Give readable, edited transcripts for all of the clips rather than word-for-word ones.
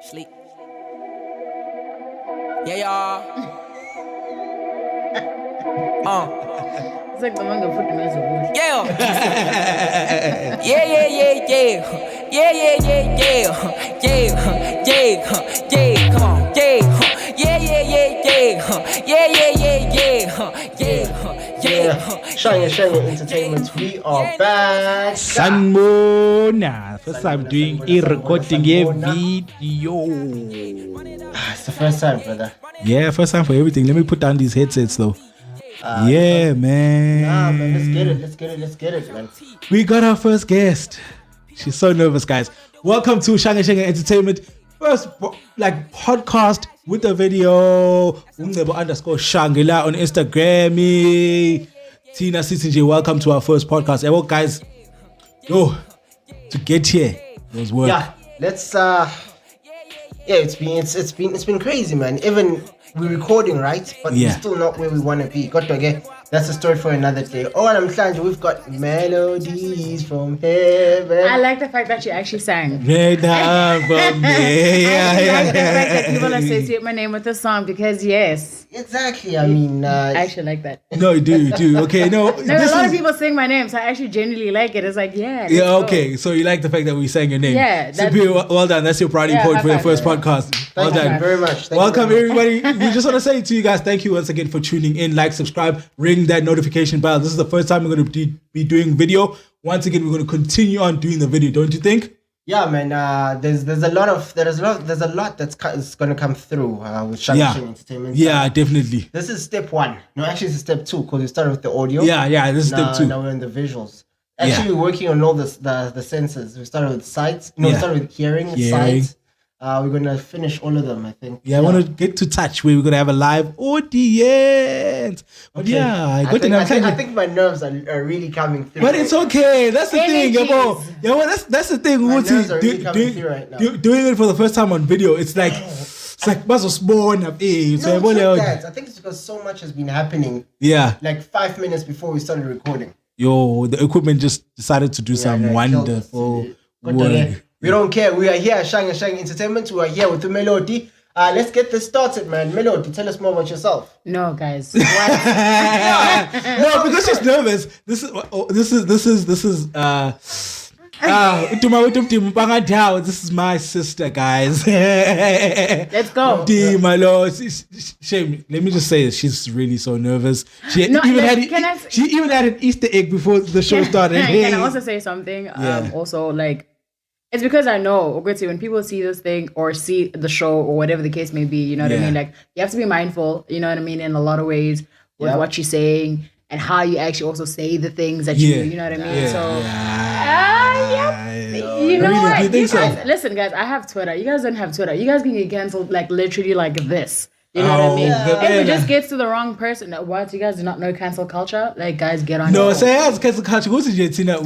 Sleep. Yeah, y'all. It's like the manga put the mess of Yeah. Yeah, yeah, yeah, yeah. Yeah, yeah, yeah, yeah. Yeah, yeah, yeah. Come on. Yeah, yeah, yeah, yeah, yeah. Yeah, yeah, yeah, yeah. Yeah. Shange Shenge Entertainment, we are back. Sanmona. First time doing a recording a video. It's the first time, brother. Yeah, first time for everything. Let me put down these headsets though. Yeah, man. Nah, man, let's get it, man. We got our first guest. She's so nervous, guys. Welcome to Shange Shenge Entertainment. First, podcast with a video. _Shangela on Instagram. Tina CCJ, welcome to our first podcast. Well, guys, to get here was work. Yeah, let's it's been crazy, man. Even we're recording, right? But we're still not where we want to be. Got to get that's a story for another day. Oh, and I'm Shange, we've got melodies from heaven. I like the fact that you actually sang. Yeah. I like the fact that people associate my name with the song because yes. Exactly. I mean, I actually like that. No, you do. Okay, no. A lot of people sing my name, so I actually genuinely like it. It's like, yeah. Yeah, okay. So you like the fact that we sang your name. Yeah. Well done. That's your brownie point for your first podcast. Well done. Thank you very much. Welcome, everybody. We just want to say to you guys, thank you once again for tuning in. Like, subscribe, ring that notification bell. This is the first time we're going to be doing video. Once again, we're going to continue on doing the video. Don't you think? Yeah, man. There's a lot that's going to come through with Shange Shenge Entertainment. Yeah, definitely. This is step one. No, actually, it's step two because we started with the audio. Yeah. This is step two. Now we're in the visuals. Actually, we're working on all the senses. We started with sights. We started with hearing. Sights. We're gonna finish all of them, I think. Yeah, I want to get to touch where we're gonna have a live audience. But okay. I think my nerves are really coming through. But it's okay. That's the thing, Yabo. That's the thing. My nerves are really coming through right now. Doing it for the first time on video, it's like spawn up. It's that. I think it's because so much has been happening. Yeah. Like 5 minutes before we started recording. The equipment just decided to do some wonderful work. We don't care. We are here at Shange Shenge Entertainment. We are here with the Melody. Let's get this started, man. Melody, tell us more about yourself. No, guys. No, because she's nervous. This is my sister, guys. Let's go. Shame. Let me just say this. She's really so nervous. She even had an Easter egg before the show started. Can I also say something? Also, like, it's because I know, when people see this thing or see the show or whatever the case may be, you know what I mean? Like, you have to be mindful, you know what I mean, in a lot of ways with what you're saying and how you actually also say the things that you know what I mean? You know what? You guys, listen, guys, I have Twitter. You guys don't have Twitter. You guys can get canceled like literally like this. You know what I mean? If it just gets to the wrong person, what, you guys do not know cancel culture? Like, guys, get on. No, say as cancel culture. Go to Tina.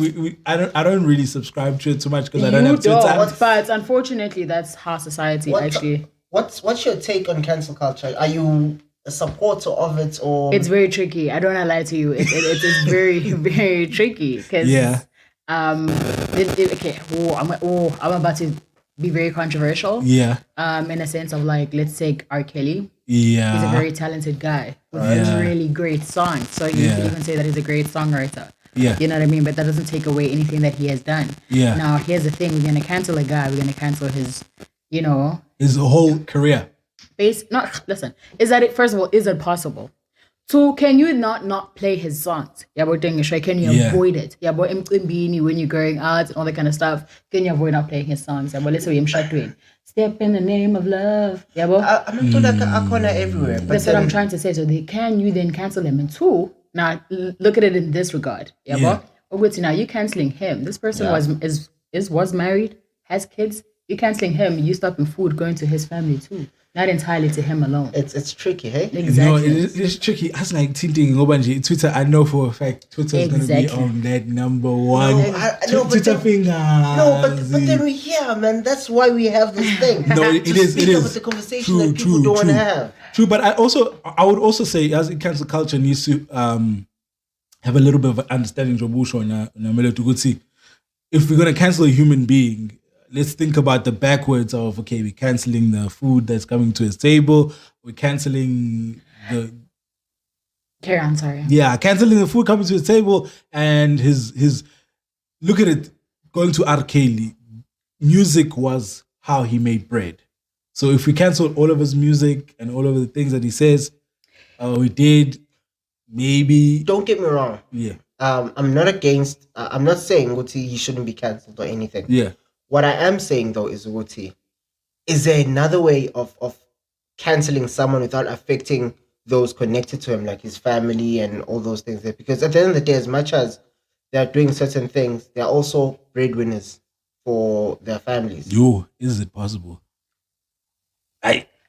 I don't really subscribe to it too much because I don't have Twitter. But unfortunately, that's how society actually. What's your take on cancel culture? Are you a supporter of it or? It's very tricky. I don't want to lie to you. It's very very tricky because I'm about to be very controversial. In a sense of like, let's take R. Kelly. He's a very talented guy with really great songs. So you can even say that he's a great songwriter. You know what I mean? But that doesn't take away anything that he has done. Now, here's the thing. We're going to cancel a guy. We're going to cancel his, his whole career. Listen, first of all, is it possible? So can you not play his songs? Can you avoid it? When you're going out and all that kind of stuff, can you avoid not playing his songs? Let's say I'm shutting. Step in the name of love. I'm not told like a corner everywhere. But that's what I'm trying to say. So can you then cancel him? And two, now look at it in this regard. Now you canceling him. This person was married, has kids. You canceling him. You stopping food going to his family too. Not entirely to him alone. It's tricky, hey? Exactly. No, it's tricky. That's like thinking Twitter. I know for a fact Twitter is going to be on that number one. Twitter finger. No, but then we're here, man. That's why we have this thing. No, it is. The conversation that people don't want to have. True, but I would also say, as in cancel culture needs to have a little bit of understanding. If we're going to cancel a human being, let's think about the backwards of, okay, we're canceling the food that's coming to his table. We're canceling the... Carry on, sorry. Yeah, canceling the food coming to his table and his look at it, going to R. Kelly. Music was how he made bread. So if we cancel all of his music and all of the things that he says, we did, maybe... Don't get me wrong. Yeah. I'm not against... I'm not saying Uti he shouldn't be cancelled or anything. Yeah. What I am saying, though, is Uti, is there another way of cancelling someone without affecting those connected to him, like his family and all those things? Because at the end of the day, as much as they're doing certain things, they're also breadwinners for their families. Is it possible?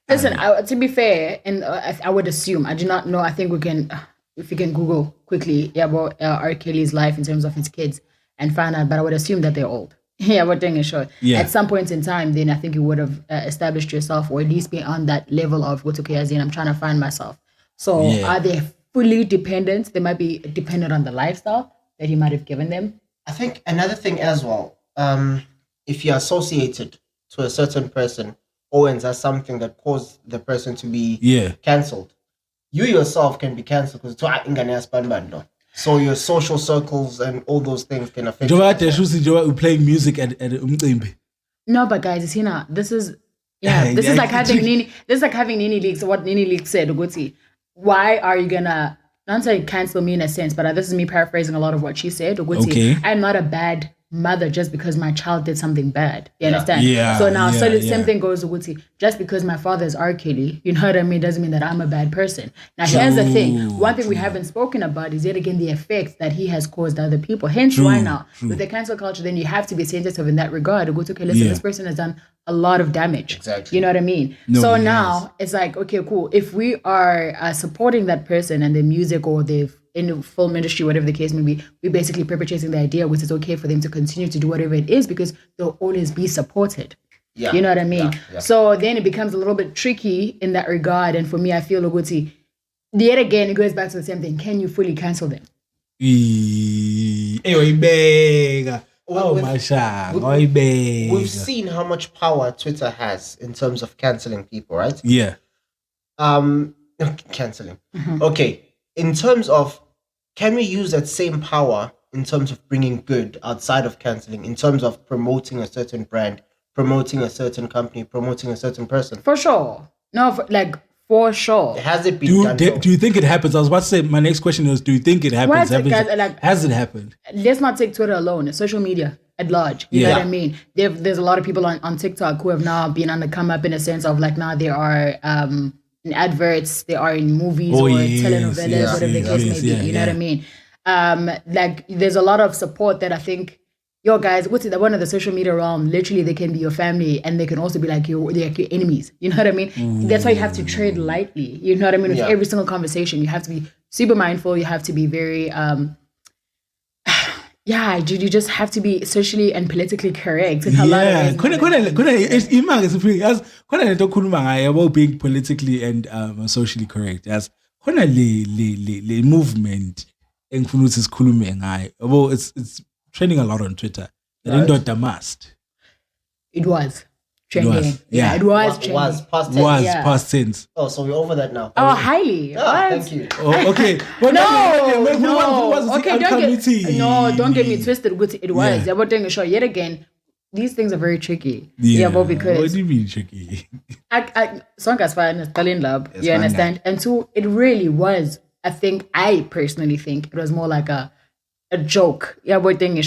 Listen, to be fair, and I would assume, I do not know, I think we can, if you can Google quickly about R. Kelly's life in terms of his kids and find out, but I would assume that they're old. Yeah, what thing is short. Yeah. At some point in time, then I think you would have established yourself, or at least be on that level of what's okay, as in I'm trying to find myself. So are they fully dependent? They might be dependent on the lifestyle that he might have given them. I think another thing as well, if you're associated to a certain person, owens as something that caused the person to be cancelled, you yourself can be cancelled because so your social circles and all those things can affect you. We're playing music at No, but guys, it's here. This is like having Nini. This is like having Nini Leaks. What Nini Leaks said, Uguti. Why are you gonna not say cancel me in a sense, but this is me paraphrasing a lot of what she said. Uguti, okay. I'm not a bad mother just because my child did something bad. You understand? Yeah. So now, same thing goes with just because my father is R. Kelly, you know what I mean, doesn't mean that I'm a bad person. Now, here's the thing. One thing we haven't spoken about is yet again the effects that he has caused other people. Hence why now, with the cancel culture, then you have to be sensitive in that regard. Okay, listen, this person has done a lot of damage. Exactly. You know what I mean? So now, it's like, okay, cool. If we are supporting that person and the music or the in the film industry, whatever the case may be, we're basically perpetuating the idea which is okay for them to continue to do whatever it is because they'll always be supported. Yeah. You know what I mean? Yeah. So then it becomes a little bit tricky in that regard. And for me, I feel Oguti, yet again, it goes back to the same thing. Can you fully cancel them? We've seen how much power Twitter has in terms of canceling people, right? Yeah. Canceling. Mm-hmm. Okay. In terms of, can we use that same power in terms of bringing good outside of canceling, in terms of promoting a certain brand, promoting a certain company, promoting a certain person? For sure. No, for sure. Has it been done? Do you think it happens? I was about to say, my next question is, do you think it happens? Has it happened? Let's not take Twitter alone. It's social media at large. You know what I mean? There's a lot of people on TikTok who have now been on the come up in a sense of now they are... in adverts, they are in movies or telenovelas, whatever the case may be. You know what I mean? There's a lot of support that I think, guys, one of the social media realm, literally they can be your family and they can also be like your enemies. You know what I mean? That's why you have to tread lightly. You know what I mean? With every single conversation, you have to be super mindful. You have to be very... you just have to be socially and politically correct in a lot of ways. Being politically and socially correct. As le movement it's trending a lot on Twitter. The must. It was. Trending. It was trending. Past tense. Past tense. Oh, so we're over that now. Oh, highly. Thank you. Oh, okay. But don't get me twisted. It was. Yet again, these things are very tricky. Because what do you mean tricky? Song as far as Stalin Love, you understand? And so it really was. I personally think it was more like a joke. Must have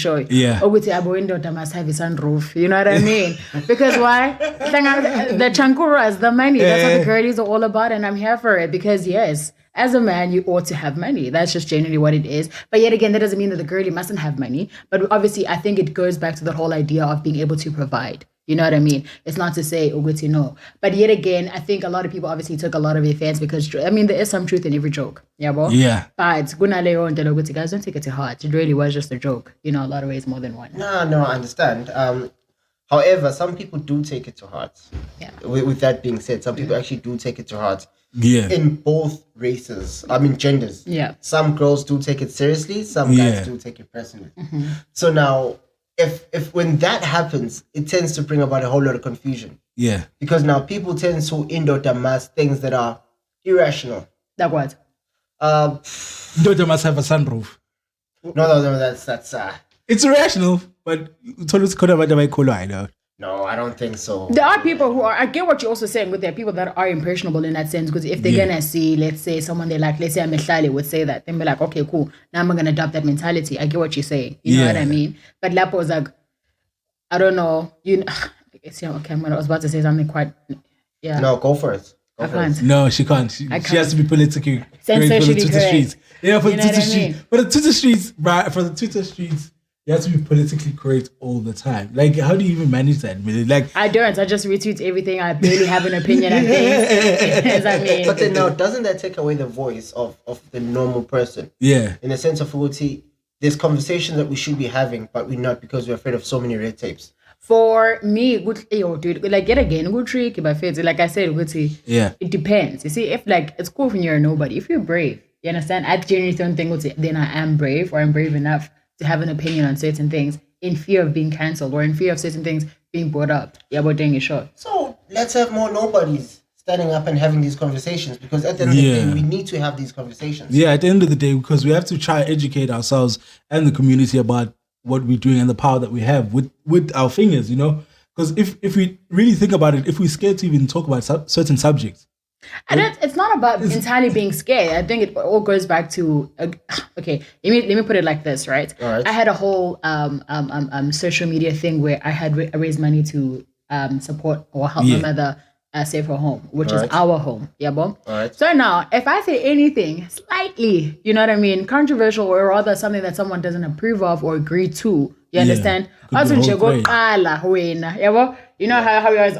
his sunroof. You know what I mean? Because why? The chankuras, the money, that's what the girlies are all about, and I'm here for it because yes, as a man, you ought to have money. That's just generally what it is. But yet again, that doesn't mean that the girlie mustn't have money. But obviously, I think it goes back to the whole idea of being able to provide. You know what I mean? It's not to say Uguti no. But yet again, I think a lot of people obviously took a lot of offense because, there is some truth in every joke. Yeah, bro? Yeah. But Uguti, guys, don't take it to heart. It really was just a joke. A lot of ways, more than one. No, I understand. However, some people do take it to heart. Yeah. With that being said, some people actually do take it to heart. Yeah. In both races. Genders. Yeah. Some girls do take it seriously. Some guys do take it personally. Mm-hmm. So now... if when that happens, it tends to bring about a whole lot of confusion. Yeah. Because now people tend to endorse things that are irrational. Like what? Ndoda must have a sunroof. No, that's it's irrational, but I know. No, I don't think so. There are people who are, I get what you're also saying, but there are people that are impressionable in that sense, because if they're gonna see, let's say someone they like, let's say Amehlali would say that, then be like, okay, cool, now I'm gonna adopt that mentality. I get what you're saying. You know what I mean? But Lapo was like, I don't know, okay, I was about to say something quite, No, go for it. I can't. No, she can't. She has to be politically correct for the Twitter streets. Yeah, for the Twitter streets. For the Twitter streets, right? For the Twitter streets, you have to be politically correct all the time. Like, how do you even manage that? Like, I don't. I just retweet everything. I barely have an opinion on things. But then now, doesn't that take away the voice of the normal person? Yeah. In the sense of there's conversations that we should be having, but we're not because we're afraid of so many red tapes. For me, good, dude, like yet again, good trick. Like I said, it depends. You see, if like it's cool when you're a nobody. If you're brave, you understand. I genuinely don't think then I am brave, or I'm brave enough to have an opinion on certain things in fear of being cancelled or in fear of certain things being brought up. Yeah, about doing a show. So let's have more nobodies standing up and having these conversations, because at the end of the day, we need to have these conversations. Yeah, at the end of the day, because we have to try and educate ourselves and the community about what we're doing and the power that we have with our fingers, you know? Because if we really think about it, if we're scared to even talk about certain subjects. And it's not about entirely being scared. I think it all goes back to, okay, let me put it like this, right? All right. I had a whole social media thing where I had raised money to support or help my mother save her home, which is our home. Yeah, bro? All right. So now, if I say anything slightly, you know what I mean, controversial or rather something that someone doesn't approve of or agree to, you understand? You know how you always,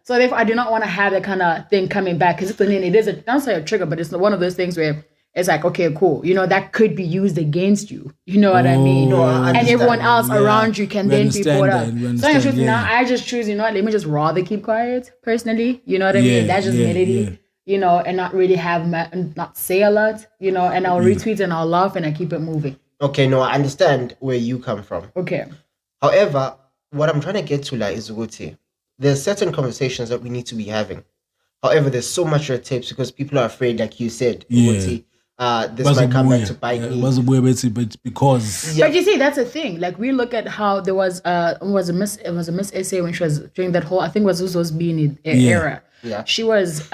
so therefore I do not want to have that kind of thing coming back, because it is don't say a trigger, but it's one of those things where it's like, okay, cool, you know, that could be used against you. You know what I mean? No, I and everyone else around you can then be brought up. So now I just choose, you know what, let me just rather keep quiet personally. You know what I mean? That's just melody, you know, and not really not say a lot, you know, and I'll retweet and I'll laugh and I keep it moving. Okay, no, I understand where you come from. Okay. However, what I'm trying to get to is Uguti. There's certain conversations that we need to be having. However, there's so much red tapes because people are afraid, like you said, Uguti. This might come back to bite me. But because but you see, that's the thing. Like, we look at how there was a Miss Essay when she was during that whole, I think was being era. Yeah. She was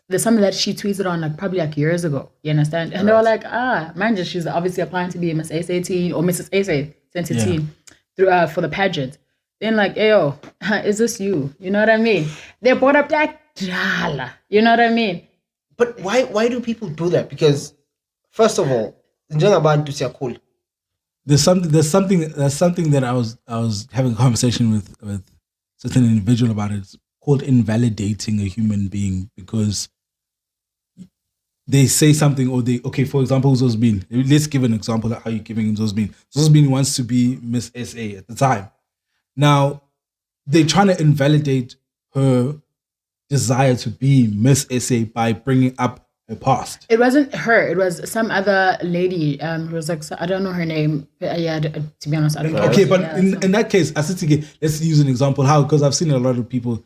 there's something that she tweeted on like probably like years ago. You understand? And they were like, man, she's obviously applying to be a Miss Essay teen or Mrs. Essay teen through for the pageant. Then like, yo, is this you? You know what I mean? They brought up that drama. You know what I mean? But why do people do that? Because first of all, cool. There's something that I was having a conversation with certain individual about. It's called invalidating a human being, because they say something or for example, Zosbin. Let's give an example of how you're giving Zosbin. Zosbin wants to be Miss SA at the time. Now, they're trying to invalidate her desire to be Miss SA by bringing up her past. It wasn't her. It was some other lady. It was like, I don't know her name. To be honest, I don't care. Okay, but in that case, let's use an example. How? Because I've seen a lot of people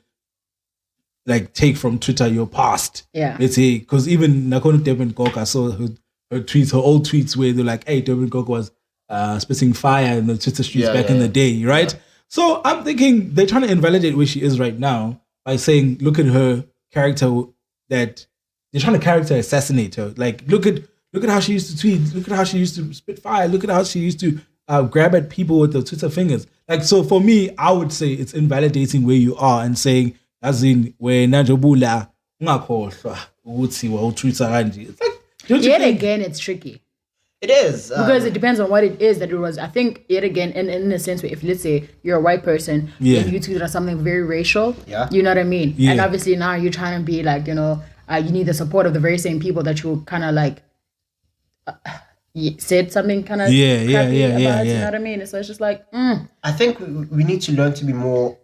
like take from Twitter your past. Yeah. Let's say, because even Nakono Devin Gok, I saw her tweets, her old tweets where they're like, hey, Devin Gok was spitting fire in the Twitter streets back in the day, right? Yeah. So I'm thinking they're trying to invalidate where she is right now by saying, look at her character, that they're trying to character assassinate her. Like, look at how she used to tweet. Look at how she used to spit fire. Look at how she used to grab at people with the Twitter fingers. Like, so for me, I would say it's invalidating where you are and saying, as in, where Najabula, it's like, yet again, it's tricky. It is. Because it depends on what it is that it was. I think, yet again, in a sense, where if let's say you're a white person and you tweeted on something very racial, you know what I mean? Yeah. And obviously now you're trying to be like, you know, you need the support of the very same people that you kind of like said something kind of you know what I mean? So it's just like, I think we need to learn to be more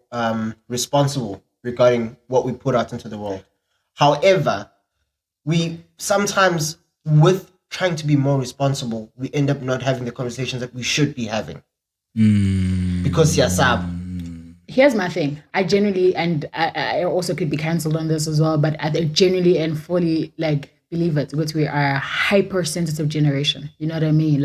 responsible regarding what we put out into the world. However, we sometimes, with trying to be more responsible, we end up not having the conversations that we should be having. Because siyasaba. Here's my thing. I genuinely, and I also could be cancelled on this as well, but I genuinely and fully believe it, because we are a hypersensitive generation. You know what I mean?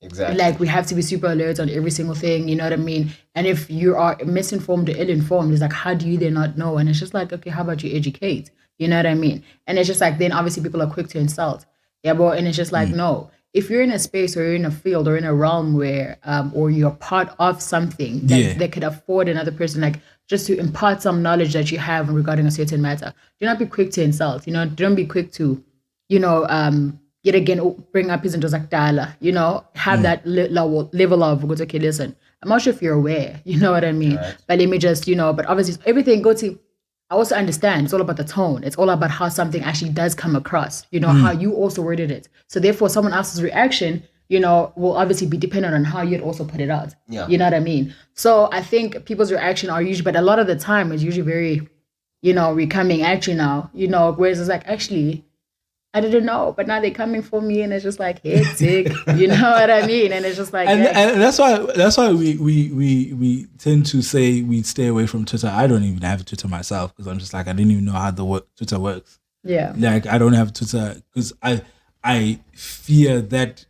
Exactly. We have to be super alert on every single thing. You know what I mean? And if you are misinformed or ill-informed, it's how do you then not know? And it's just okay, how about you educate? You know what I mean? And it's just then obviously people are quick to insult. Yeah, but and it's just no. If you're in a space or you're in a field or in a realm where or you're part of something that could afford another person just to impart some knowledge that you have regarding a certain matter, do not be quick to insult. Don't be quick to, yet again bring up his dollar. Have that level of okay, listen, I'm not sure if you're aware. You know what I mean? Right. But let me just but obviously everything I also understand it's all about the tone. It's all about how something actually does come across, how you also worded it. So therefore someone else's reaction, will obviously be dependent on how you'd also put it out. Yeah. You know what I mean? So I think people's reaction are usually, but a lot of the time it's usually very, we're coming at you now, whereas it's actually, I didn't know, but now they're coming for me, and it's just hectic. You know what I mean? And it's just and that's why we tend to say we stay away from Twitter. I don't even have Twitter myself because I'm just I didn't even know how Twitter works. Yeah, I don't have Twitter because I fear that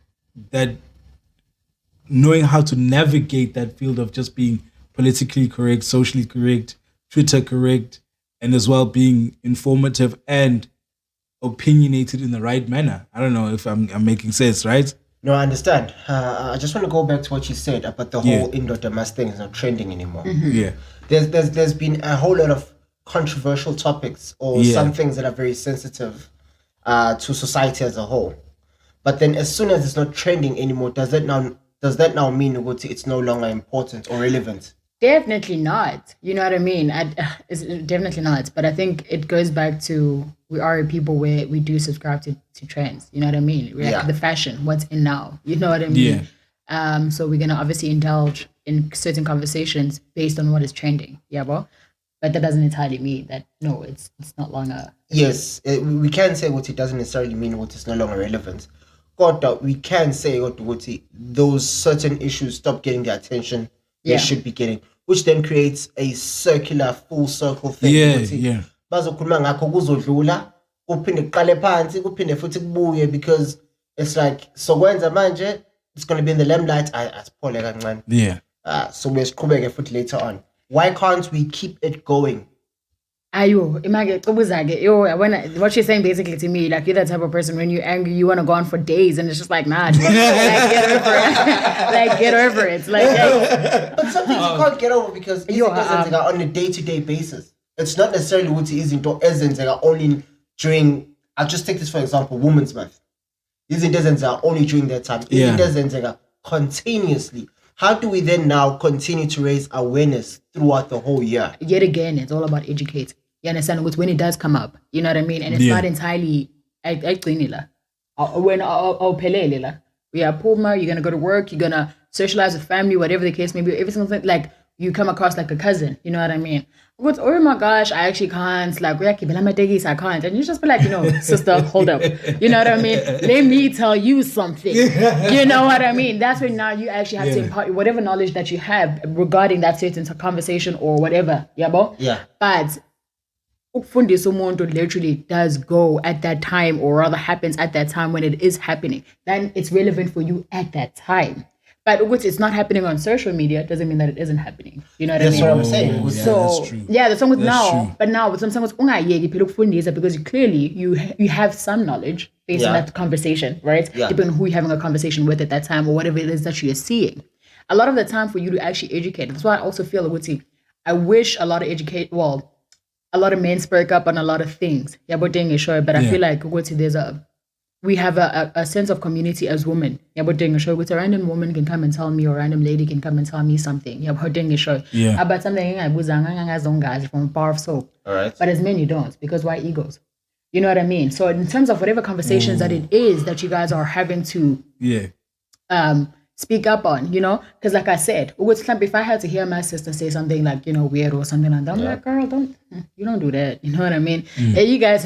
knowing how to navigate that field of just being politically correct, socially correct, Twitter correct, and as well being informative and opinionated in the right manner. I don't know if I'm making sense, right? No, I understand. I just want to go back to what you said about the whole Indo-Damas thing is not trending anymore. Mm-hmm. Yeah. There's been a whole lot of controversial topics or some things that are very sensitive to society as a whole. But then as soon as it's not trending anymore, does that now mean it's no longer important or relevant? Definitely not. You know what I mean? It's definitely not. But I think it goes back to we are people where we do subscribe to trends. You know what I mean? The fashion, what's in now. You know what I mean? Yeah. So we're gonna obviously indulge in certain conversations based on what is trending. Yeah, but that doesn't entirely mean that it's not longer. Yes, we can say what it doesn't necessarily mean what is no longer relevant. But we can say what those certain issues stop getting the attention they should be getting, which then creates a circular full circle thing. Bazokhuluma ngakho kuzodlula kuphinde kuqale phansi kuphinde futhi kubuye, because it's sokwenza manje it's going to be in the limelight asiphole kancane. So besiqhubeke futhi later on. Why can't we keep it going? Ayo, what she's saying basically to me, you're that type of person, when you're angry, you want to go on for days, and it's just nah, dude, get over it. Get over it. But some things you can't get over because it doesn't on a day-to-day basis. It's not necessarily what it isn't only during. I'll just take this for example, Women's Month. It doesn't only during that time. It doesn't continuously. How do we then now continue to raise awareness throughout the whole year? Yet again, it's all about educating. You understand? When it does come up, you know what I mean? And it's not entirely when we are poor, you're gonna go to work, you're gonna socialize with family, whatever the case may be, every single thing, you come across a cousin, you know what I mean? But oh my gosh, I actually can't, I can't. And you just be sister, hold up. You know what I mean? Let me tell you something. You know what I mean? That's when now you actually have to impart whatever knowledge that you have regarding that certain conversation or whatever. Yeah, but ukufundisa umuntu literally does go at that time, or rather happens at that time when it is happening. Then it's relevant for you at that time. But it's not happening on social media doesn't mean that it isn't happening. You know what I mean? That's what I'm saying. So the song with now, but now with some songs because clearly you have some knowledge based on that conversation, right? Yeah. Depending on who you're having a conversation with at that time or whatever it is that you're seeing. A lot of the time for you to actually educate. That's why I also feel I wish a lot of men spoke up on a lot of things. Yeah, but I feel like we have a sense of community as women. Yeah, but doing a show with a random woman can come and tell me, or a random lady can come and tell me something. Yeah, but doing a show about something from a bar of soap. All right. But as men, you don't, because why egos? You know what I mean? So in terms of whatever conversations that it is that you guys are having to speak up on, because like I said, if I had to hear my sister say something weird or something like that, I'm like, girl, you don't do that. You know what I mean? Hey, you guys,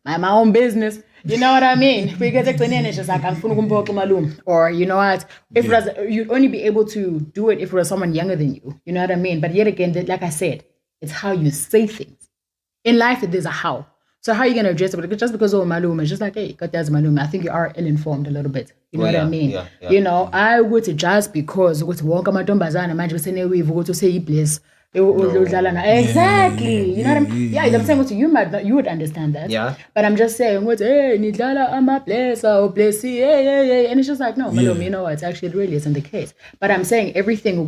my own business. You know what I mean? Because it's just like, or you know what? If it was, you'd only be able to do it if it was someone younger than you. You know what I mean? But yet again, like I said, it's how you say things. In life, there's a how. So how are you going to address it? Just because malum is just like, hey, God, that's malum. I think you are ill-informed a little bit. You know what I mean? Yeah. You know, I would just because with wonka madombazana manje bese we go to say bless. Exactly. You know what I mean? Yeah, I'm saying what you would understand that. Yeah. But I'm just saying what hey, nidlala ama bless or bless hey. And it's just like, no, malum, you know what? Actually, it really isn't the case. But I'm saying everything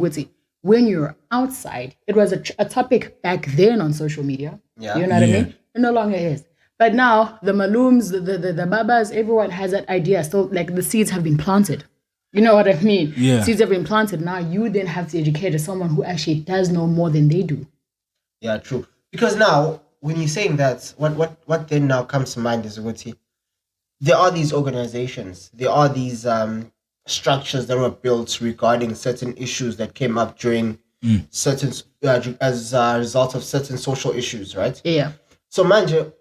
when you're outside, it was a topic back then on social media. Yeah. You know what I mean? It no longer is. But now the malooms, the babas, everyone has that idea. So like the seeds have been planted. You know what I mean? Yeah. Seeds have been planted. Now you then have to educate someone who actually does know more than they do. Yeah, true. Because now when you're saying that, what then now comes to mind is there are these organizations, there are these structures that were built regarding certain issues that came up during certain as a result of certain social issues, right? Yeah. So manje,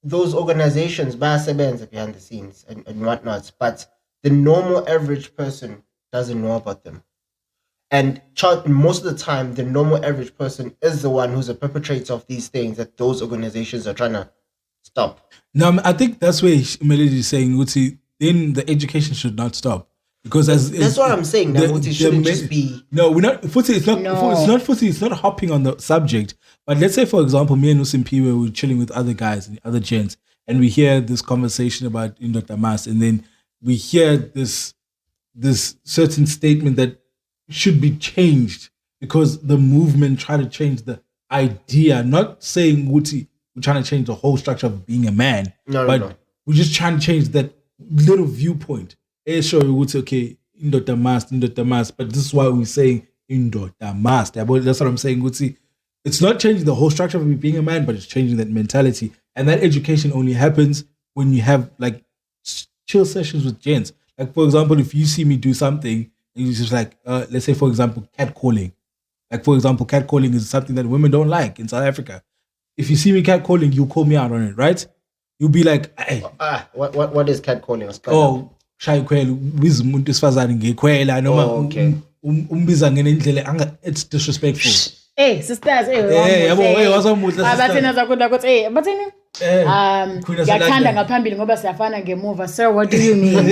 those organizations bayasebenza behind the scenes and whatnot, but the normal average person doesn't know about them. And most of the time, the normal average person is the one who's a perpetrator of these things that those organizations are trying to stop. No, I think that's where Melody is saying, then the education should not stop. Because that's what I'm saying. Now, it shouldn't just be. No, we're not. Futsi, it's not. No. It's not Futsi. It's not hopping on the subject. But let's say, for example, me and Usimpi were chilling with other guys and other gents, and we hear this conversation about Dr. Mas, and then we hear this certain statement that should be changed because the movement tried to change the idea. Not saying we're trying to change the whole structure of being a man, but we're just trying to change that little viewpoint. Sure, we would say, okay, Dr. Mas, but this is why we're saying Dr. Mas. That's what I'm saying. It's not changing the whole structure of being a man, but it's changing that mentality. And that education only happens when you have like chill sessions with gents. Like, for example, if you see me do something, and it's just like, let's say, for example, catcalling. Like, for example, catcalling is something that women don't like in South Africa. If you see me catcalling, you call me out on it, right? You'll be like, hey. What is catcalling? Oh, shayikhwela ubiza umuntu esifazane ngekhwela noma umbiza ngendlela it's disrespectful. Hey sisters, yabo wasamuhle abathina zakudla ukuthi hey bathini yakhanda ngaphambili ngoba siyafana ngemuva. Sir, what do you mean?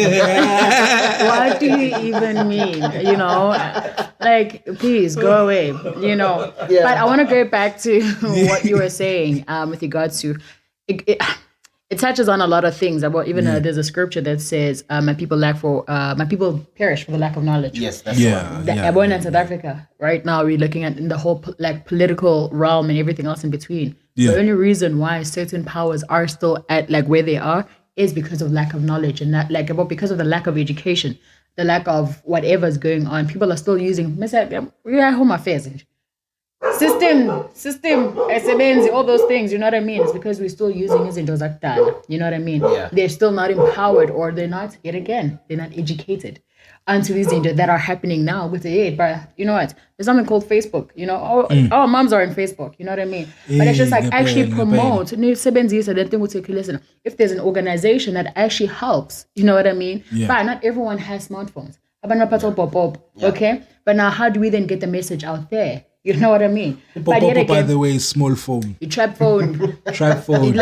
What do you even mean? You know, like, please go away, you know. Yeah. But I want to go back to what you were saying with regards to it touches on a lot of things. About even there's a scripture that says, "My people perish for the lack of knowledge." Yes, that's one. In South Africa right now, we're looking at in the whole like political realm and everything else in between. Yeah. The only reason why certain powers are still at like where they are is because of lack of knowledge and that because of the lack of education, the lack of whatever's going on. People are still using home affairs. System, SMNs, all those things, you know what I mean? It's because we're still using izinto zakudala, you know what I mean? Yeah. They're still not empowered, or they're not, yet again, they're not educated onto these things that are happening now with the aid. But you know what? There's something called Facebook, you know? Our moms are in Facebook, you know what I mean? But it's just like actually promote. Listen, if there's an organization that actually helps, you know what I mean? But not everyone has smartphones. Okay? But now how do we then get the message out there? You know what I mean? But yet again, by the way, small phone. Trap phone. Trap phone.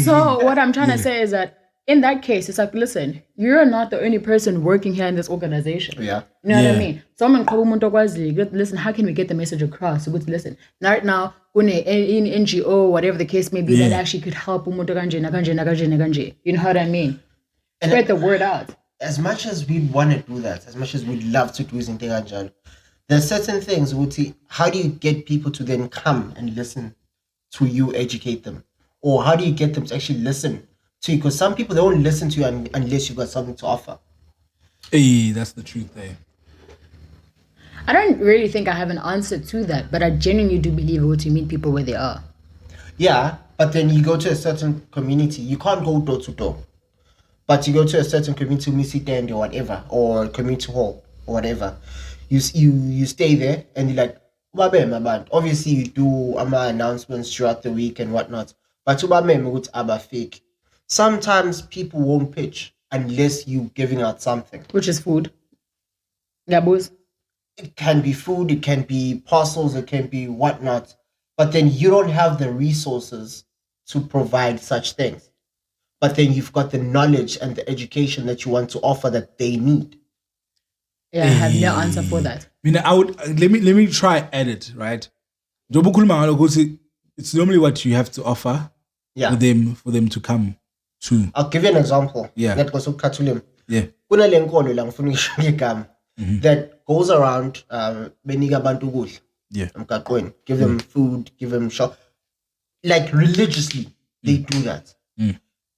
So what I'm trying to say is that in that case, it's like, listen, you're not the only person working here in this organization. Yeah. You know what I mean? Someone listen, how can we get the message across? Listen, right now, in NGO, whatever the case may be, that actually could help. You know what I mean? And spread the word out. As much as we want to do that, as much as we'd love to do Zinteganjalo, there's certain things, how do you get people to then come and listen to you, educate them? Or how do you get them to actually listen to you? Because some people, they won't listen to you unless you've got something to offer. Hey, that's the truth there. I don't really think I have an answer to that, but I genuinely do believe to meet people where they are. Yeah, but then you go to a certain community, you can't go door to door. But you go to a certain community, stand or whatever, or community hall or whatever. You stay there and you're like, obviously you do announcements throughout the week and whatnot. But fake. sometimes people won't pitch unless you giving out something. Which is food. Gabus. It can be food, it can be parcels, it can be whatnot. But then you don't have the resources to provide such things. But then you've got the knowledge and the education that you want to offer that they need. Yeah, I have no answer for that. I would let me try edit, right? It's normally what you have to offer for them to come to. I'll give you an example. Yeah. That goes to Katulim. Yeah. That goes around beniga bantu kudla. Yeah. Give them food, give them shop. Like religiously, they do that.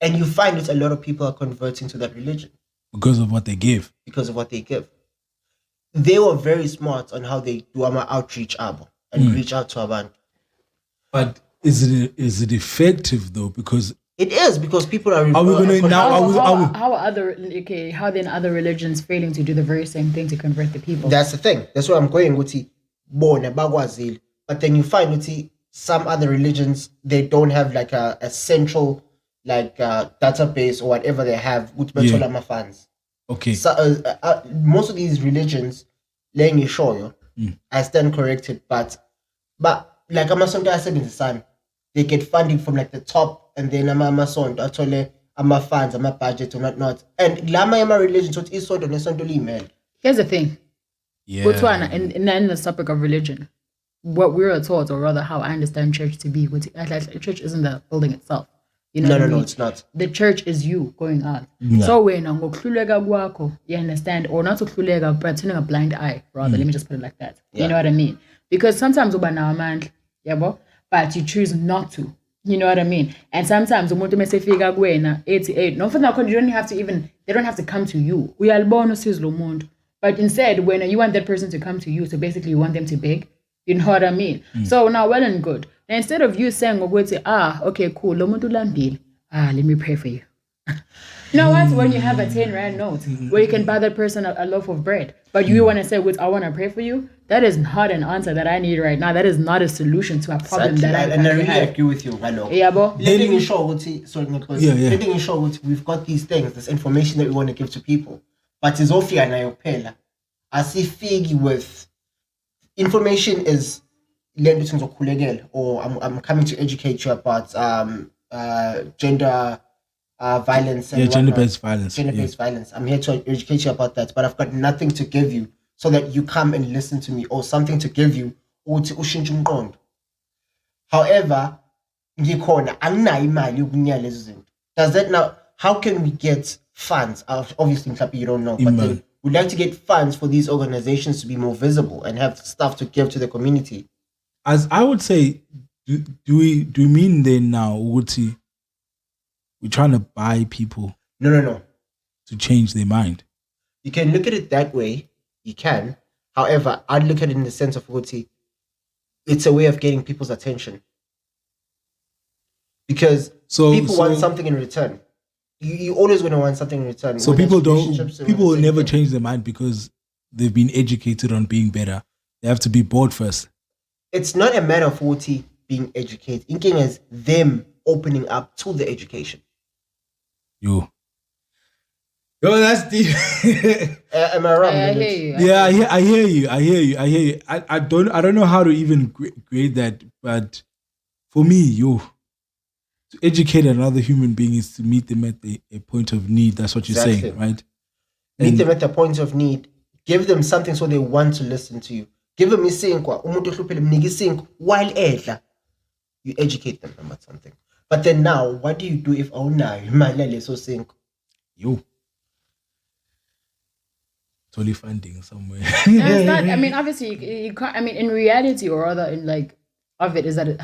And you find that a lot of people are converting to that religion. Because of what they give. They were very smart on how they do outreach and reach out to abantu. But is it effective though? Because it is, because people are. How then other religions failing to do the very same thing to convert the people? That's the thing. That's where I'm going. But then you find some other religions, they don't have like a central database or whatever they have. Funds. Okay. So most of these religions, I stand corrected, but like Amasonto I said in the sun, they get funding from like the top, and then Amasonto actually funds, budget or whatnot. And Lama religion so is sort of email. Here's the thing. Yeah. Botswana, and in the topic of religion, what we're taught, or rather how I understand church to be, church isn't the building itself. You know no, it's not. The church is you going out. Yeah. So when you understand, or not to but turning a blind eye, rather, let me just put it like that. Yeah. You know what I mean? Because sometimes but you choose not to. You know what I mean? And sometimes umuntu mase fika kuwena 88. No, for that, you don't have to they don't have to come to you. We are born to. But instead, when you want that person to come to you, so basically you want them to beg. You know what I mean? So now, well and good. Now, instead of you saying, okay, cool, let me pray for you. You know what? When you have a 10 rand note where you can buy that person a loaf of bread, but you want to say, I want to pray for you, that is not an answer that I need right now. That is not a solution to a problem that I have. And I really agree with you, Hello. Yeah, bo. Letting you show we've got these things, this information that we want to give to people. But it's often anayopela. As if with information is or I'm coming to educate you about gender violence and gender-based violence. Violence. I'm here to educate you about that, but I've got nothing to give you so that you come and listen to me, or something to give you. However, does that now? How can we get funds? Obviously, you don't know, but then we'd like to get funds for these organizations to be more visible and have stuff to give to the community. As I would say, do we mean then now, Uguti, we're trying to buy people? No. To change their mind. You can look at it that way. You can. However, I'd look at it in the sense of Uguti, it's a way of getting people's attention. Because people want something in return. You always going to want something in return. So people will never change their mind because they've been educated on being better. They have to be bored first. It's not a matter of being educated. Inking is them opening up to the education. Yo, that's deep. Am I wrong? I hear you. Yeah, I hear you. I don't know how to even grade that, but for me, to educate another human being is to meet them at a point of need. That's what you're saying, right? Meet them at a point of need. Give them something so they want to listen to you. Give them while you educate them about something. But then now, what do you do if you totally funding somewhere? No, it's not. I mean, obviously, you can't. I mean, in reality, or rather, of it is that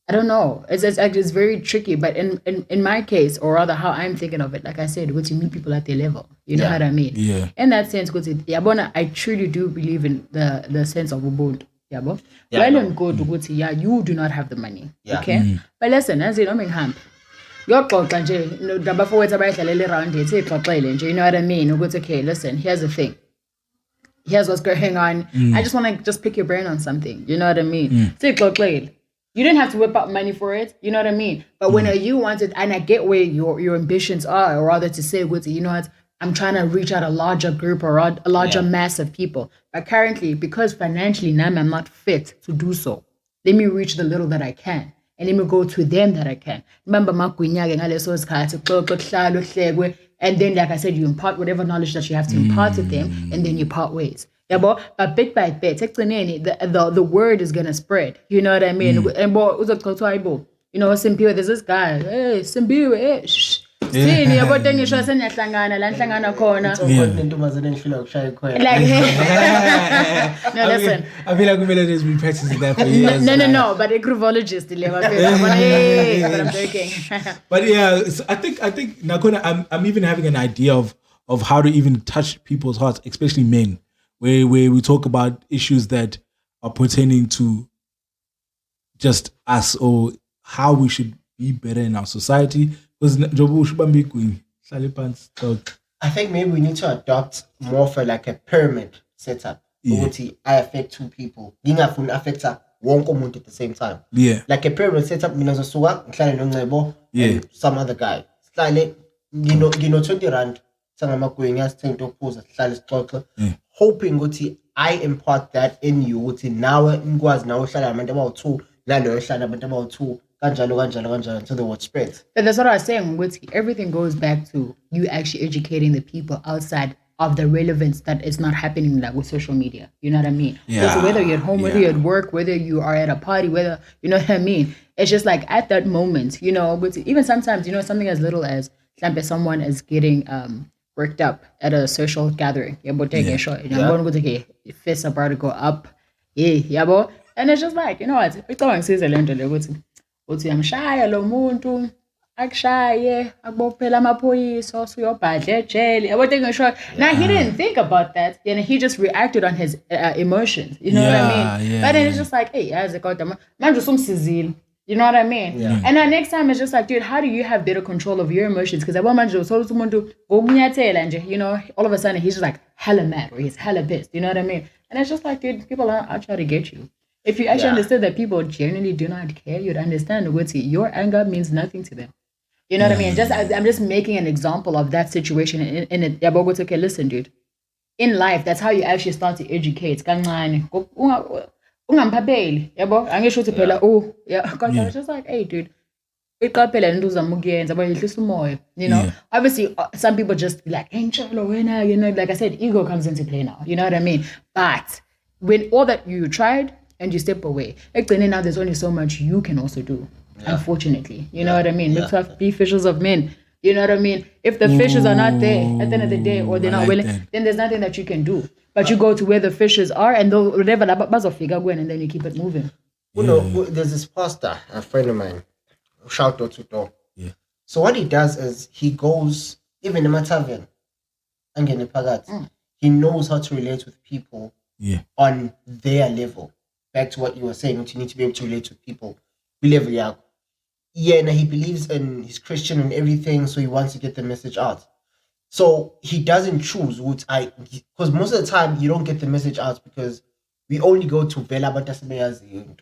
I don't know. It's very tricky. But in my case, or rather, how I'm thinking of it, like I said, you meet people at their level. You know what I mean? Yeah. In that sense, I truly do believe in the sense of ubuntu. Yeah, but you do not have the money. Yeah. Okay. But listen, as you know, yoxoxa nje nabafowethu abayidlalela around it sixoxele nje, you know what I mean, ukuthi okay, listen, here's the thing, here's what's going on. I just want to pick your brain on something, you know what I mean. Sixoxele, You didn't have to whip out money for it. You know what I mean? But when you wanted, and I get where your ambitions are, or rather to say, you know what, I'm trying to reach out a larger group or a larger mass of people. But currently, because financially now I'm not fit to do so, let me reach the little that I can. And let me go to them that I can. And then, like I said, you impart whatever knowledge that you have to impart to them, and then you part ways. Yeah, but bit by bit, the word is gonna spread. You know what I mean? And you know, Simpiwe, there's this guy. Hey, Simpiwe, hey, shh. Sini yabo tengisho senyahlangana la nhlangana khona. Like no, listen. I feel like we've been practicing that for years. No, but a groovologist but I'm joking. But yeah, so I think Nakona, I'm even having an idea of how to even touch people's hearts, especially men, where we talk about issues that are pertaining to just us or how we should be better in our society. I think maybe we need to adopt more for like a pyramid setup. I affect two people. Ngingafuni affecta wonke umuntu at the same time. Yeah. Like a pyramid setup, mina zosuka ngihlale noNcebo and some other guy. Sihlale ngino 20 rand sangamagwenya sithenga into yokuphuza sihlale sixoxe. Hoping ukuthi I impart that in you ukuthi nawe ngikwazi nawe uhlala nabantu abawu2 nalo uhlala nabantu abawu2. Until the word spreads. But that's what I was saying. Everything goes back to you actually educating the people outside of the relevance that is not happening like with social media. You know what I mean? Yeah. So whether you're at home, whether you're at work, whether you are at a party, whether, you know what I mean? It's just like at that moment, you know, but even sometimes, you know, something as little as someone is getting worked up at a social gathering. Yeah, but take a shot. You know, I'm going to take a fist about to go up. Yeah, and it's just like, you know what? It's going to uthi amshaya lo muntu akushaye akubophela amaphoyisa usuyobhadla ejele yabo ngisho. Now he didn't think about that, and he just reacted on his emotions, you know what I mean? But then it's just like, hey, yazi kodwa manje usumsizile, you know what I mean? And then next time it's just like, dude, how do you have better control of your emotions? Because yabo manje uthola ukuthi umuntu ngokunyathela nje, you know, all of a sudden he's just like hella mad or he's hella pissed, you know what I mean? And it's just like, dude, people are out trying to get you. If you actually understood that people genuinely do not care, you'd understand what your anger means nothing to them. You know what I mean? I'm just making an example of that situation in it. Okay, listen, dude. In life, that's how you actually start to educate. It's just like, hey, dude. You know, obviously some people just be like, you know, like I said, ego comes into play now. You know what I mean? But when all that you tried, and you step away. Now there's only so much you can also do, unfortunately. You know what I mean? Let's have be fishers of men. You know what I mean? If the fishes are not there at the end of the day, or they're not willing, then there's nothing that you can do. But you go to where the fishes are, and whatever, and then you keep it moving. You know, there's this pastor, a friend of mine, shout out to Dog. Yeah. So what he does is he goes, even in Matavian, he knows how to relate with people on their level. Back to what you were saying, you need to be able to relate with people. Yeah, and he believes in his Christian and everything, so he wants to get the message out. So he doesn't choose because most of the time you don't get the message out because we only go to Vela Batasmeyazi.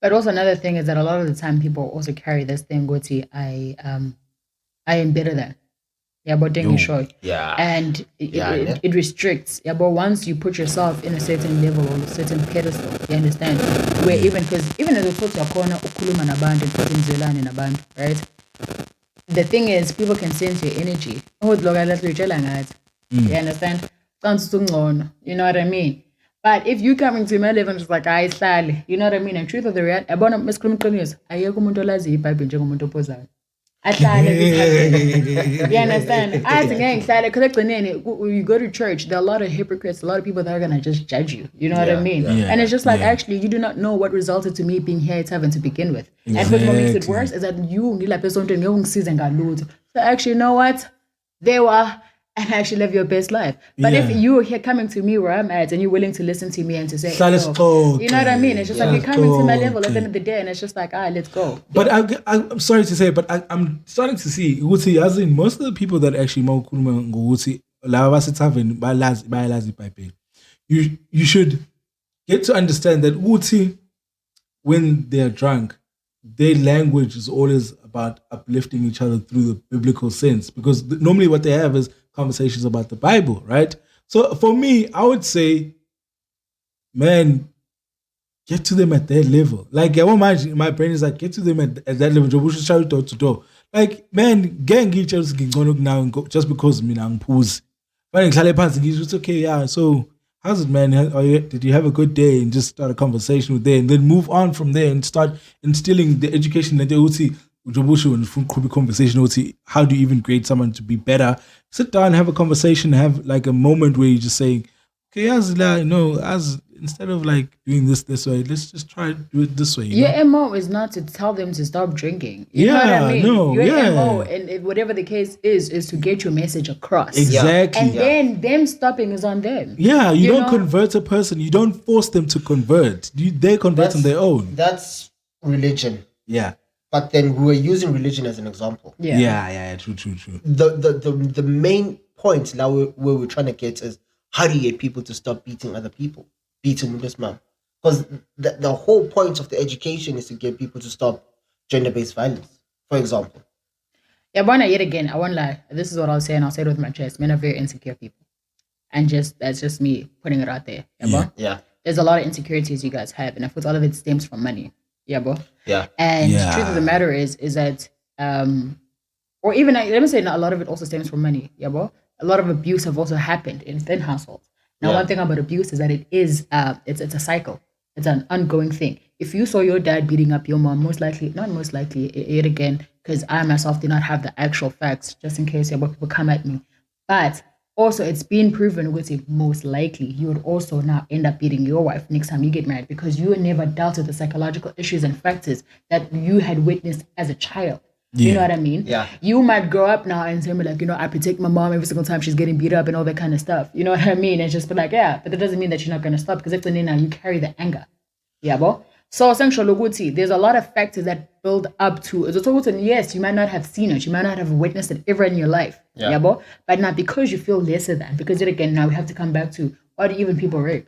But also another thing is that a lot of the time people also carry this thing, I am better than. Yeah, but then short. Yeah. And it restricts. Yeah, but once you put yourself in a certain level or a certain pedestal, you understand? Where even as a put your corner ukuluma nabantu and put in zelani nabantu, right? The thing is people can sense your energy. You understand? You know what I mean? But if you coming to my level just like you know what I mean? And truth of the reality, you understand? You go to church, there are a lot of hypocrites, a lot of people that are gonna just judge you. You know what I mean? And it's just like actually you do not know what resulted to me being here at Heaven to begin with. And what makes it worse is that you need like person to so actually, you know what? They were and actually live your best life. But if you're here coming to me where I'm at and you're willing to listen to me and to say, oh, you know what I mean? It's just like you're coming to my level at the end of the day and it's just like, let's go. But I'm sorry to say, but I'm starting to see, as in most of the people that actually you should get to understand that when they're drunk, their language is always about uplifting each other through the biblical sense, because normally what they have is conversations about the Bible, right? So for me, I would say, man, get to them at their level. Like, I won't mind, my brain is like, get to them at that level. Jobusha shout door to door. Like, man, gang each other now and go just because me nang pose. But it's okay, yeah. So how's it, man? Did you have a good day? And just start a conversation with them, and then move on from there and start instilling the education that they would see. Conversation. How do you even create someone to be better? Sit down, have a conversation, have like a moment where you just say, okay, instead of like doing this way, let's just try to do it this way. Your MO is not to tell them to stop drinking. You know what I mean? Your MO, and whatever the case is to get your message across. Exactly. And then them stopping is on them. Yeah, you don't convert a person. You don't force them to convert. They convert on their own. That's religion. Yeah. But then we were using religion as an example. Yeah. True. The main point now where we're trying to get is, how do you get people to stop beating other people? Beating this man. Because the whole point of the education is to get people to stop gender-based violence, for example. Yeah, but yet again, I won't lie. This is what I'll say, and I'll say it with my chest. Men are very insecure people. And that's just me putting it out there. Yeah. There's a lot of insecurities you guys have, and I thought all of it stems from money. Yeah, bro. Yeah. And the truth of the matter is that, or even, let me say, not a lot of it also stems from money. Yeah, bro. A lot of abuse have also happened in thin households. Now, one thing about abuse is that it is, it's a cycle. It's an ongoing thing. If you saw your dad beating up your mom, not most likely, yet again, because I myself did not have the actual facts, just in case people come at me. But also, it's been proven, most likely, you would also now end up beating your wife next time you get married, because you never dealt with the psychological issues and factors that you had witnessed as a child. You know what I mean? Yeah. You might grow up now and say, like, I protect my mom every single time she's getting beat up and all that kind of stuff. You know what I mean? And just be like, but that doesn't mean that you're not going to stop, because if now you carry the anger. Yeah, bro. So essentially, there's a lot of factors that build up to it. Yes, you might not have seen it, you might not have witnessed it ever in your life. Yeah, bro. But not because you feel lesser than, because yet again, now we have to come back to, why do even people rape?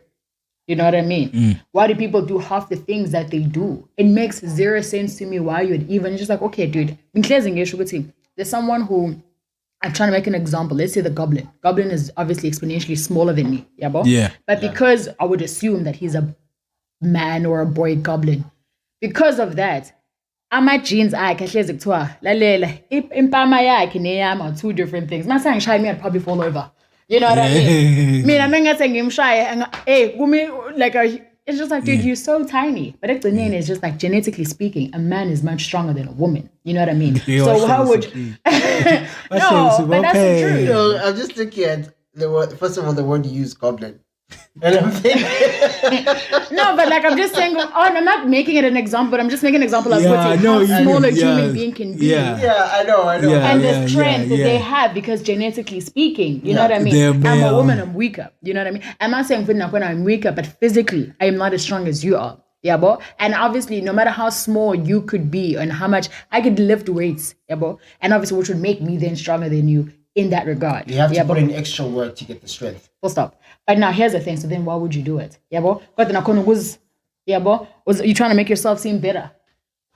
You know what I mean? Why do people do half the things that they do? It makes zero sense to me why you'd even just like, okay, dude, there's someone who, I'm trying to make an example. Let's say the goblin. Goblin is obviously exponentially smaller than me. Yeah, bro? Yeah. But because I would assume that he's a man or a boy goblin, because of that, my genes are two different things. My saying shy me, I'd probably fall over. You know what I mean? I'm not saying him shy. It's just like, dude, you're so tiny. But at the end, it's just like, genetically speaking, a man is much stronger than a woman. You know what I mean? So how would no? But that's the truth. I'm just looking at the word. First of all, the word you use, goblin. And I'm thinking, no, but like I'm just saying, I'm not making it an example, but I'm just making an example of how small a human being can be. Yeah, I know. And the strength that they have, because genetically speaking, you know what I mean? I'm a woman, I'm weaker. You know what I mean? I'm not saying when I'm weaker, but physically, I am not as strong as you are. Yeah, bro. And obviously, no matter how small you could be and how much I could lift weights, yeah, bro. And obviously, which would make me then stronger than you in that regard. You have to put in extra work to get the strength. Full stop. But now here's the thing. So then why would you do it? Yeah, bro. Was you trying to make yourself seem better?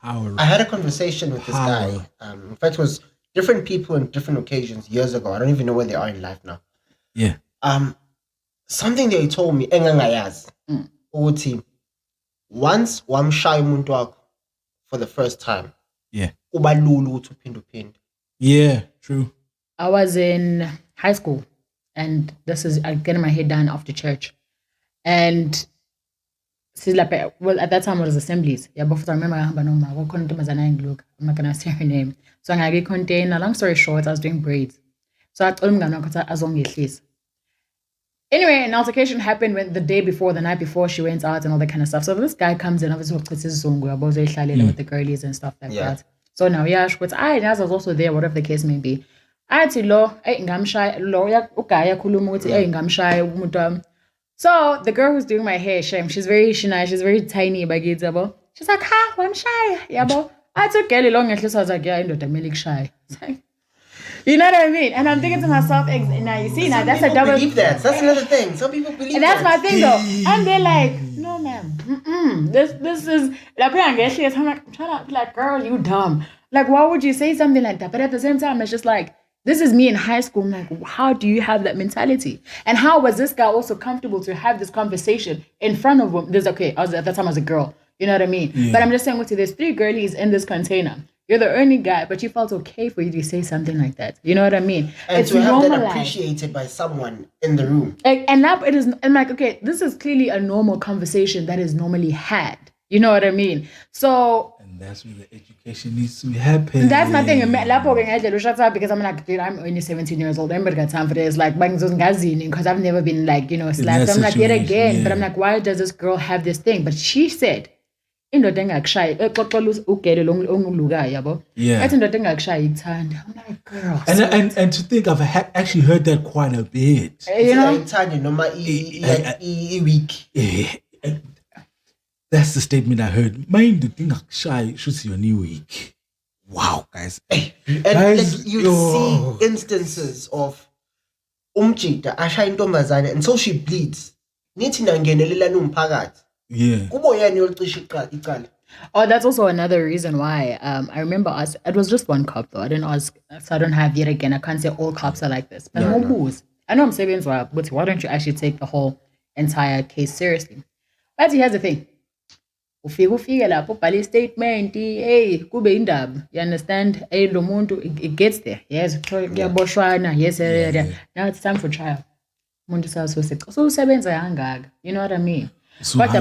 I had a conversation with this guy. In fact, it was different people in different occasions years ago. I don't even know where they are in life now. Yeah. Something that he told me, team. Once wamshaya umuntu wakho for the first time. Yeah. Uba lulu uthi uphinde. Yeah, true. I was in high school, and this is getting my head down after church. And at that time it was assemblies. Yeah, but I remember I'm not gonna say her name. So I get container. Long story short, I was doing braids. So I told him anyway, an altercation happened the night before she went out and all that kind of stuff. So this guy comes in, obviously with the girlies and stuff like that. So now I was also there, whatever the case may be. So the girl who's doing my hair, she's very shy, she's very tiny, she's like, I'm shy. Yeah, but I took Kelly long and I was like, yeah, I'm shy. You know what I mean? And I'm thinking to myself, now you see, now that's a double. Believe that. That's another thing. Some people believe that. And that's my thing though. And they're like, no, no, ma'am. This is like I'm like, shut up, like, girl, you dumb. Like, why would you say something like that? But at the same time, it's just like, this is me in high school. I'm like, how do you have that mentality? And how was this guy also comfortable to have this conversation in front of him? At that time I was a girl. You know what I mean? Yeah. But I'm just saying, there's 3 girlies in this container. You're the only guy, but you felt okay for you to say something like that. You know what I mean? And it's to have that appreciated by someone in the room. And now it is, I'm like, okay, this is clearly a normal conversation that is normally had. You know what I mean? So... And that's where the education needs to happen. That's my thing. Because I'm like, dude, I'm only 17 years old. I haven't got time for this. Like, because I've never been, like, slapped. I'm like, yet again. Yeah. But I'm like, why does this girl have this thing? But she said... Yeah. I'm like, girl. And to think I've actually heard that quite a bit. That's the statement I heard. Mind the thing shy should your new week. Wow, guys. And guys, you see instances of umjida asha intombazane until she bleeds. Nithi nangenelela numphakathi. Yeah. Oh, that's also another reason why. I remember it was just one cop though. I didn't ask, so I don't have yet again. I can't say all cops are like this. But no booze. I know I'm saying but why don't you actually take the whole entire case seriously? But here's the thing. Ufike lapho ubhale statement, hey, kube indaba. You understand? Hey, lo muntu it gets there. Yes, kuyaboshwana. Yes, now it's time for trial. Umuntu so usebenza kangaka. You know what I mean? But so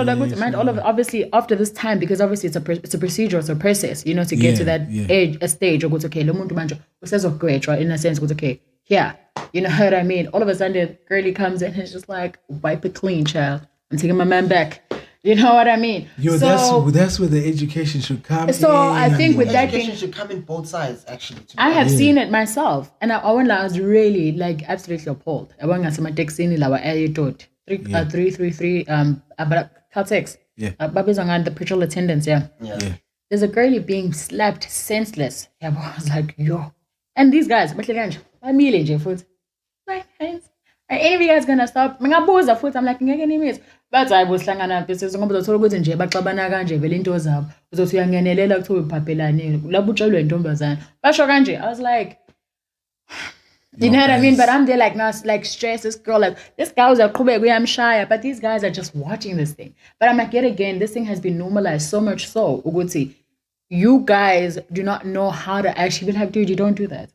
that all of obviously after this time, because obviously it's a procedure, it's a process, to get to that age, a stage or go to okay, lo muntu manje usezogwetshwa in a sense, go okay, yeah, you know what I mean? All of a sudden the girlie comes in and it's just like, wipe it clean, child. I'm taking my man back. You know what I mean? That's where the education should come. So I think with that education should come in both sides actually. I have seen it myself, and I was really like absolutely appalled. I went to my taxi in our area taught. 333 Caltex. Yeah. The patrol attendants, yeah. There's a girlie being slapped senseless. Yeah, I was like, yo. And these guys, I'm like, any of you guys gonna stop? I'm like, but I was like, I was like, you know what I mean? But I'm there like, now it's like stress, this girl, like, this guy was I'm shy, but these guys are just watching this thing. But I'm like, yet again, this thing has been normalized so much so, Uguti, you guys do not know how to actually be like, dude, you don't do that.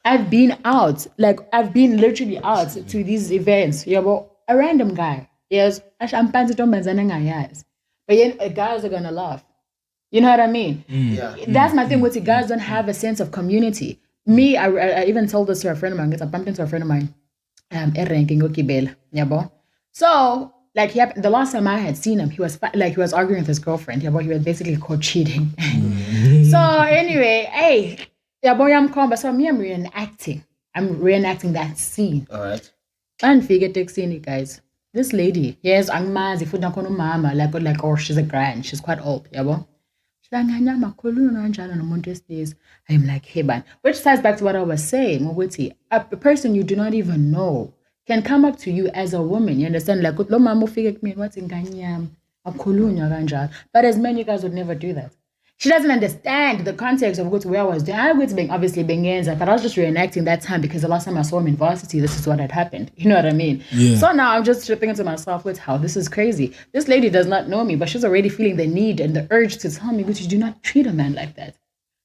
I've been literally out to these events. Yeah, but a random guy, yes, but yeah, guys are gonna laugh. You know what I mean? Yeah. That's my thing with the guys don't have a sense of community. Me, I even told this to a friend of mine, because I bumped into a friend of mine, so, like, the last time I had seen him, he was arguing with his girlfriend, he was basically caught cheating. So, anyway, hey, so me, I'm reenacting that scene. All right. And figure taxi, guys. This lady, yes, angmazi futhi nakhona umama, like, or she's a grand, she's quite old, yabo. I'm like, hey, man. Which ties back to what I was saying. A person you do not even know can come up to you as a woman. You understand? Like, but as men, you guys would never do that. She doesn't understand the context of where I was doing. I was being obviously Bengenza, but I was just reenacting that time because the last time I saw him in varsity, this is what had happened. You know what I mean? Yeah. So now I'm just tripping into myself with how this is crazy. This lady does not know me, but she's already feeling the need and the urge to tell me, which you do not treat a man like that.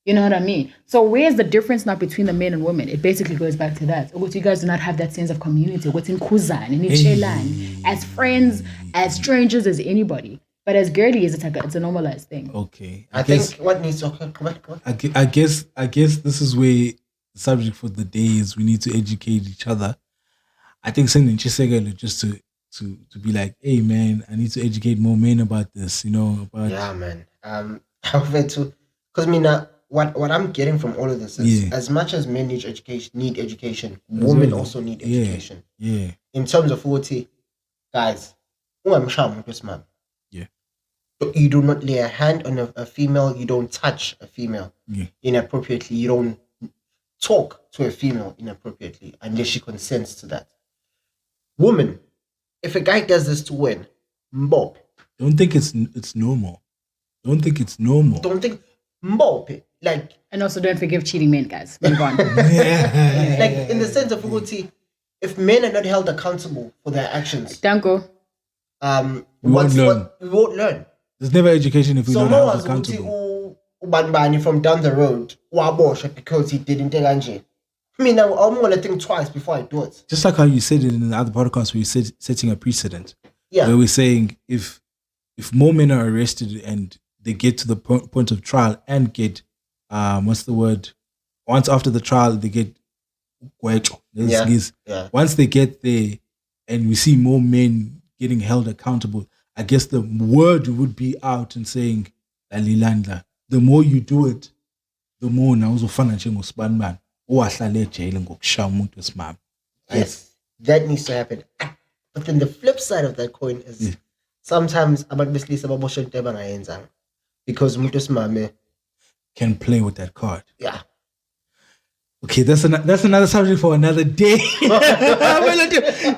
You know what I mean? So where's the difference now between the men and women? It basically goes back to that. You guys do not have that sense of community. What's in Kuzan, in Ichelan, as friends, as strangers, as anybody. But as girly as it's a normalized thing. Okay. I think what needs to come on. I guess this is where the subject for the day is. We need to educate each other. I think something just to be like, hey man, I need to educate more men about this, Yeah, man. Because what I'm getting from all of this is as much as men need education, women also need education. Yeah. In terms of 40, guys, you do not lay a hand on a female. You don't touch a female inappropriately. You don't talk to a female inappropriately unless she consents to that. Woman, if a guy does this to women, Mbop. Don't think it's normal. Don't think it's normal. Don't think Mbop. Like, and also don't forgive cheating men, guys. Move on. Like in the sense of Uguti, if men are not held accountable for their actions, Danko. We won't learn. There's never education if we don't held accountable. Ubanbani from down the road, wabosha because he didn't take Angie. I mean, I'm gonna think twice before I do it. Just like how you said it in the other podcast, where you said setting a precedent. Yeah. Where we're saying if more men are arrested and they get to the point of trial and get what's the word? Once after the trial they get once they get there and we see more men getting held accountable, I guess the word would be out and saying the more you do it, the more now uzofana njengosibani owahlala ejele ngokushaya umuntu wesimama. Yes, that needs to happen. But then the flip side of that coin is sometimes abantu besilisa babosha into abangayenzanga because umuntu wesimame can play with that card. Yeah. Okay, that's another subject for another day.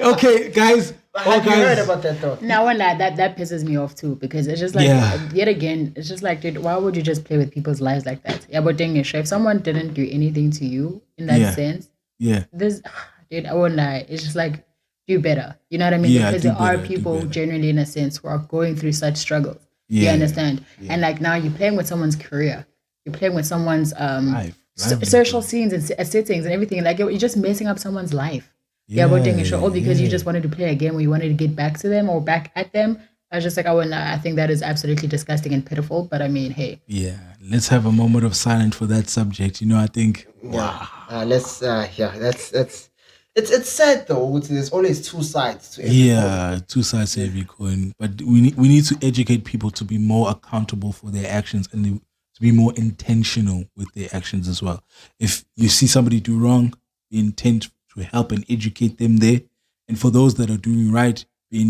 Okay, guys. Have you heard about that though? No, that pisses me off too, because it's just like, yet again, it's just like, dude, why would you just play with people's lives like that? Yeah, but dang it, if someone didn't do anything to you in that sense, this, dude, I won't lie. It's just like, do better. You know what I mean? Yeah, because there are people genuinely, in a sense, who are going through such struggles. You understand? Yeah. And like now you're playing with someone's career. You're playing with someone's social scenes and settings and everything. Like you're just messing up someone's life. All because you just wanted to play a game where you wanted to get back to them or back at them. I was just like, I think that is absolutely disgusting and pitiful. But I mean, hey. Yeah, let's have a moment of silence for that subject. You know, I think. Wow. Let's. It's sad though. There's always two sides to every coin. Two sides to every coin. But we need to educate people to be more accountable for their actions and to be more intentional with their actions as well. If you see somebody do wrong, be intent to help and educate them there. And for those that are doing right, be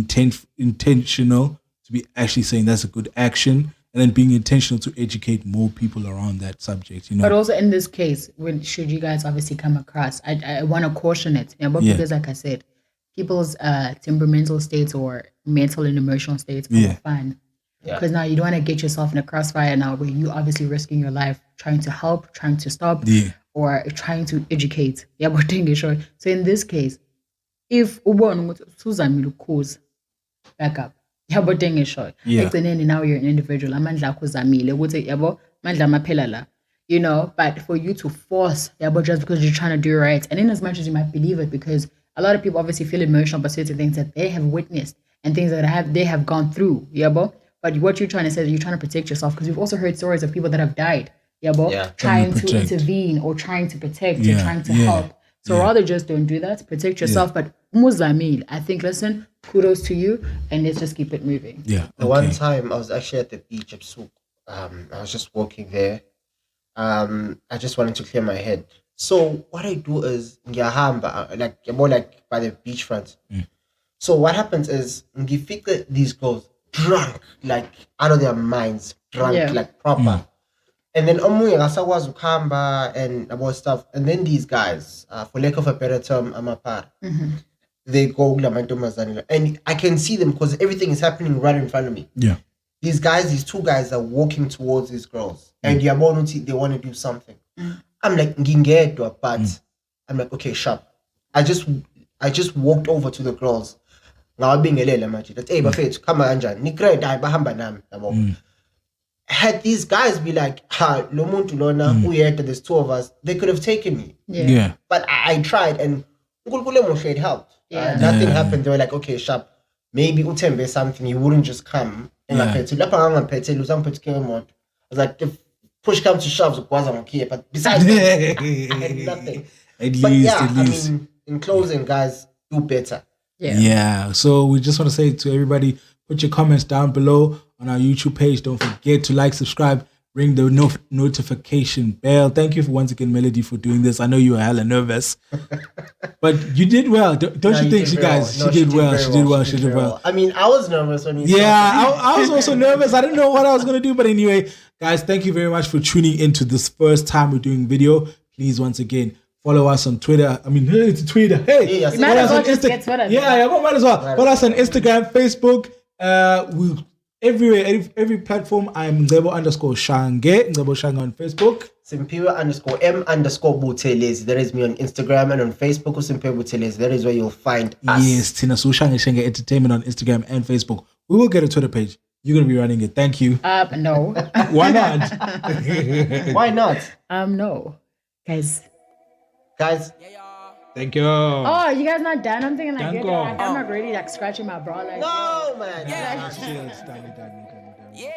intentional to be actually saying that's a good action, and then being intentional to educate more people around that subject. You know. But also in this case, should you guys obviously come across, I want to caution it. Because like I said, people's temperamental states or mental and emotional states are fun. Because now you don't want to get yourself in a crossfire now where you obviously risking your life trying to help, trying to stop, or trying to educate. So in this case, if back up. Now you're an individual. You know, but for you to force, just because you're trying to do right, and in as much as you might believe it, because a lot of people obviously feel emotional about certain things that they have witnessed and things that they have gone through. But what you're trying to say is you're trying to protect yourself, because we've also heard stories of people that have died. Trying to intervene or trying to protect or trying to help. So rather just don't do that. Protect yourself. But Muzamil, I think, listen, kudos to you, and let's just keep it moving. One time I was actually at the beach at Souk. I was just walking there. I just wanted to clear my head. So what I do is more like by the beachfront. So what happens is these girls drunk, like out of their minds, drunk, like proper. And then asakwazi ukuhamba and about stuff. And then these guys, for lack of a better term, amapar, they go lamantomazanila. And I can see them because everything is happening right in front of me. These two guys are walking towards these girls. And they want to do something. I'm like, but I'm like, okay, sharp. I just walked over to the girls. Now I'm being a little magic. Hey, Buffett, come on, Anjan. Nikre dai bahamba nam. Had these guys be like, there's two of us, they could have taken me. But I tried and it helped. Nothing happened. They were like, okay, sharp. Maybe utembe something, you wouldn't just come. And I was like, if push comes to shove, but besides that, I had nothing. At least. In closing, guys, do better. So we just want to say to everybody, put your comments down below on our YouTube page. Don't forget to like, subscribe, ring the notification bell. Thank you once again, Melody, for doing this. I know you were hella nervous, but you did well. Don't you think, guys? She did well. She did well. I mean, I was nervous when you I was also nervous. I didn't know what I was going to do. But anyway, guys, thank you very much for tuning into this first time we're doing video. Please, once again, follow us on Twitter. It's Twitter. Hey, you might as well just get Twitter. Might as well. Follow us on Instagram, Facebook, Everywhere, every platform, I'm Ngebo_Shange on Facebook. Simpiwe_M_Butelezi. That is me on Instagram, and on Facebook, Simpiwe Butelezi. That is where you'll find us. Yes, Tina Shange Shenge Entertainment on Instagram and Facebook. We will get a Twitter page. You're gonna be running it. Thank you. No. Why not? Why not? No, guys. Thank you. Oh, you guys not done? I'm thinking like, Danko. I'm not really like scratching my bra like. No, man. Done. Yeah.